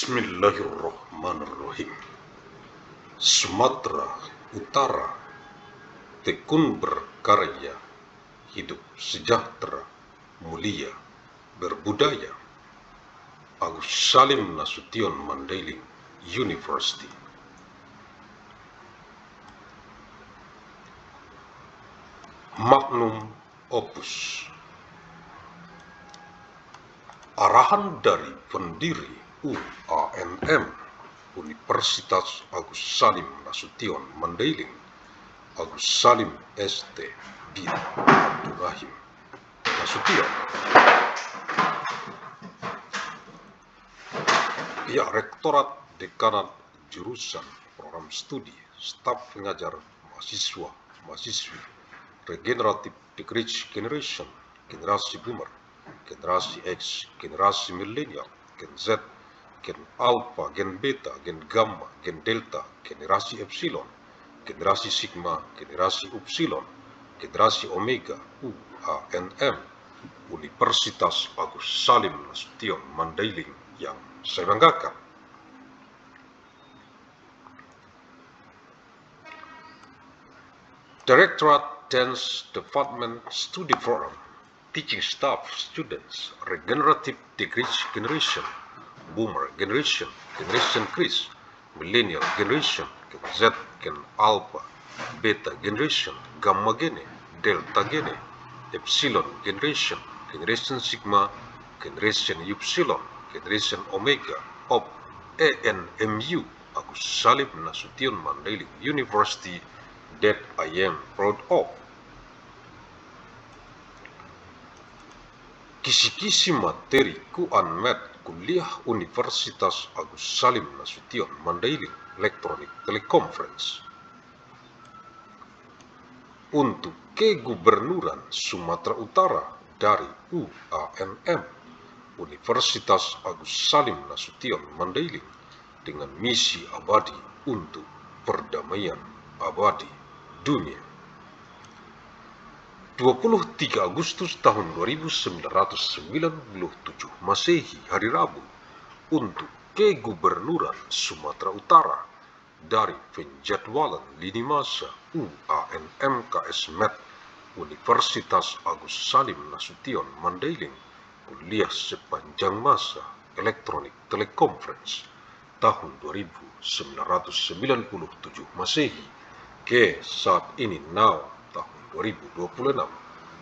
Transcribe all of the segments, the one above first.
Bismillahirrahmanirrahim. Sumatera Utara, tekun berkarya, hidup sejahtera, mulia, berbudaya. Agus Salim Nasution Mandailing University. Magnum Opus. Arahan dari pendiri UANM Universitas Agus Salim Nasution Mandailing, Agus Salim ST bin Abdurrahim Nasution. Pihak Rektorat Dekanat Jurusan Program Studi Staf Pengajar Mahasiswa Mahasiswi Regenerative Decrease Generation, Generasi Boomer, Generasi X, Generasi Millennial, Gen Z, Gen Alpha, Gen Beta, Gen Gamma, Gen Delta, Generasi Epsilon, Generasi Sigma, Generasi Upsilon, Generasi Omega, UANM, Universitas Agus Salim Nasution Mandailing yang saya banggakan. Directorate Dance Department Study Program, Teaching Staff, Students, Regenerative Decrease Generation, Boomer Generation, Generation Chris, Millennial Generation, Gen Z, Gen Alpha, Beta Generation, Gamma Gene, Delta Gene, Epsilon Generation, Generation Sigma, Generation Upsilon, Generation Omega of ANMU, Agus Salim Nasution Mandailing University, that I am proud of. Kisi-kisi materi Unmet Kuliah Universitas Agus Salim Nasution Mandailing Electronic Teleconference untuk Kegubernuran Sumatera Utara dari UANM Universitas Agus Salim Nasution Mandailing dengan misi abadi untuk perdamaian abadi dunia. 23 Agustus tahun 2997 Masehi, hari Rabu, untuk Kegubernuran Sumatera Utara dari penjadwalan lini masa UANM KS Med Universitas Agus Salim Nasution Mandailing kuliah sepanjang masa Electronic Teleconference tahun 2997 Masehi ke saat ini now tahun 2026,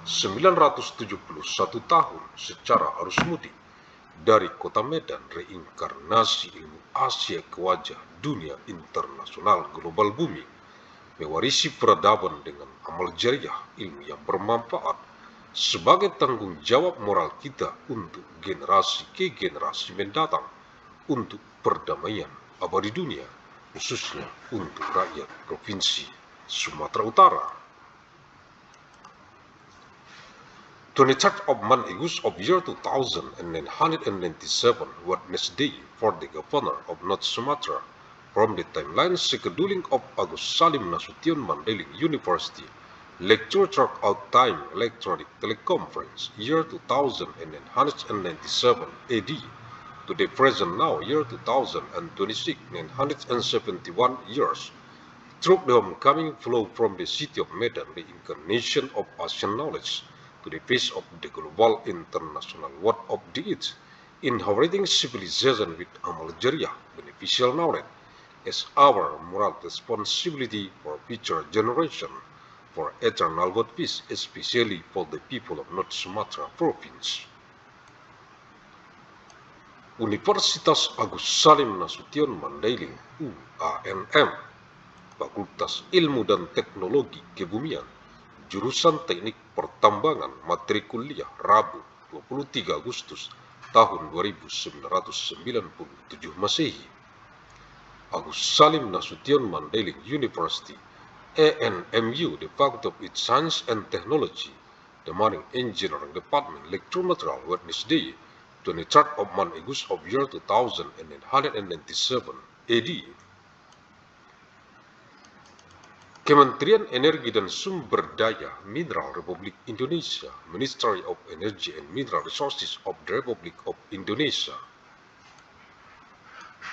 971 tahun secara arus mudik dari kota Medan, reinkarnasi ilmu Asia ke wajah dunia internasional global bumi, mewarisi peradaban dengan amal jariah ilmu yang bermanfaat sebagai tanggung jawab moral kita untuk generasi ke generasi mendatang, untuk perdamaian abadi dunia, khususnya untuk rakyat Provinsi Sumatera Utara. 23rd of August of year 2997, Wednesday, for the Governor of North Sumatra, from the timeline scheduling of Agus Salim Nasution Mandailing University, lecture track out time electronic teleconference, year 2997 AD, to the present now, year 2026, 971 years, through the homecoming flow from the city of Medan, the incarnation of Asian knowledge, to the face of the global international world of the age, inheriting civilization with amal jariah, beneficial knowledge, as our moral responsibility for future generation, for eternal world peace, especially for the people of North Sumatra Province. Universitas Agus Salim Nasution Mandailing UANM, Fakultas Ilmu dan Teknologi Kebumian, Jurusan Teknik Pertambangan, materi kuliah Rabu 23 Agustus tahun 2997 Masehi. Agus Salim Nasution Mandailing University, ANMU, the Faculty of Science and Technology, the Marine Engineering Department, lecture material, Wednesday, 23rd of August of year 2997 AD. Kementerian Energi dan Sumber Daya Mineral Republik Indonesia, Ministry of Energy and Mineral Resources of the Republic of Indonesia,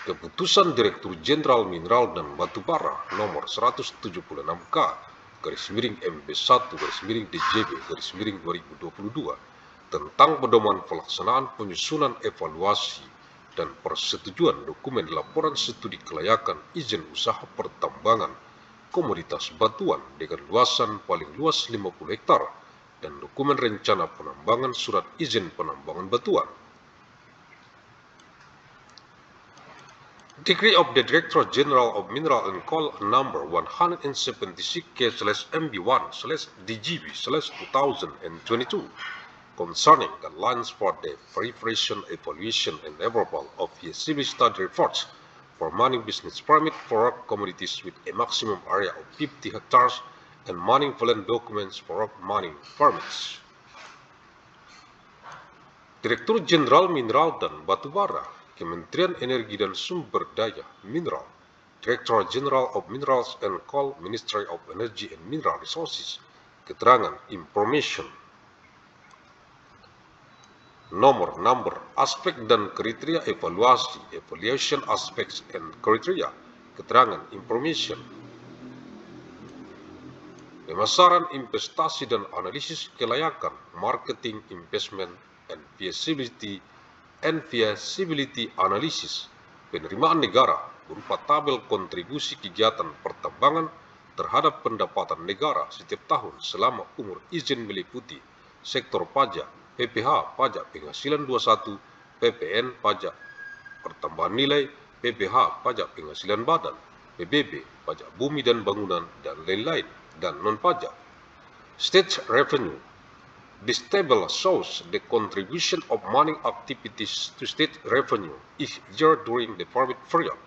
Keputusan Direktur Jenderal Mineral dan Batubara nomor 176K/MB1/DJB/2022 tentang pedoman pelaksanaan penyusunan evaluasi dan persetujuan dokumen laporan studi kelayakan izin usaha pertambangan komoditas batuan dengan luasan paling luas 50 hektar dan dokumen rencana penambangan surat izin penambangan batuan. Decree of the Director General of Mineral and Coal number 176K/MB1/DGB/2022 concerning guidelines for the preparation, evaluation, and approval of feasibility study reports for mining business permit for rock commodities with a maximum area of 50 hectares and mining plan documents for rock mining permits. Direktur Jenderal Mineral dan Batubara, Kementerian Energi dan Sumber Daya Mineral, Director General of Minerals and Coal, Ministry of Energy and Mineral Resources, keterangan information nomor, aspek dan kriteria evaluasi, evaluation aspects and criteria, keterangan information, pemasaran investasi dan analisis kelayakan, marketing, investment, and feasibility analysis, penerimaan negara berupa tabel kontribusi kegiatan pertambangan terhadap pendapatan negara setiap tahun selama umur izin meliputi sektor pajak, PPh pajak penghasilan 21, PPN pajak pertambahan nilai, PPh pajak penghasilan badan, PBB pajak bumi dan bangunan, dan lain-lain, dan non-pajak. State revenue. This table shows the contribution of mining activities to state revenue each year during the permit period,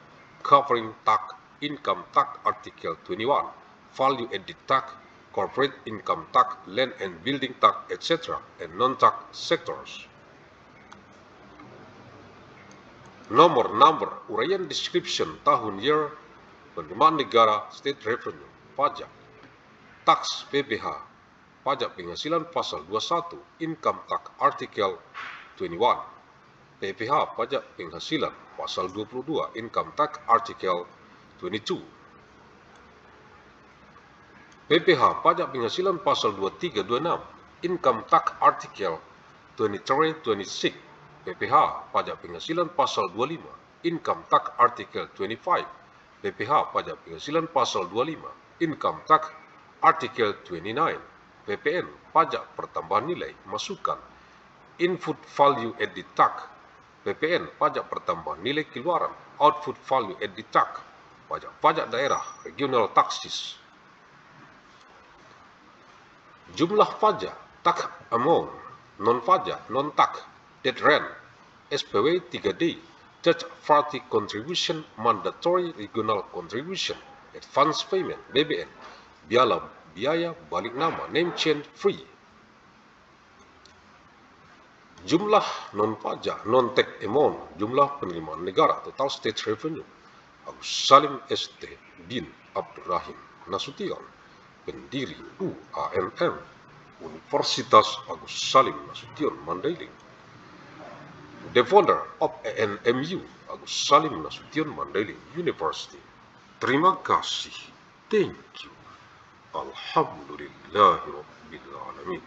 covering tax, income tax Article 21, value added tax, corporate income tax, land and building tax, etc., and non-tax sectors. Nomor, uraian description tahun year, penerimaan negara, state revenue, pajak, tax, PPh, pajak penghasilan pasal 21, income tax artikel 21, PPh pajak penghasilan pasal 22, income tax artikel 22, PPh pajak penghasilan pasal 23, 26, income tax artikel 23, 26, PPh pajak penghasilan pasal 25, income tax artikel 25, PPh pajak penghasilan pasal 25, income tax artikel 29, PPN pajak pertambahan nilai masukan, input value added tax, PPN pajak pertambahan nilai keluaran, output value added tax, pajak daerah, regional taxes. Jumlah pajak, tax amount, non-pajak, non-tax, dead rent, SPW 3D, third party contribution, mandatory regional contribution, advance payment, BBN, biaya balik nama, name change free. Jumlah non-pajak, non-tax amount, jumlah penerimaan negara, total state revenue. Agus Salim ST bin Abdurrahim Nasution, pendiri UAMM, Universitas Agus Salim Nasution Mandailing. The founder of ANMU, Agus Salim Nasution Mandailing University. Terima kasih. Thank you. Alhamdulillahirabbil alamin.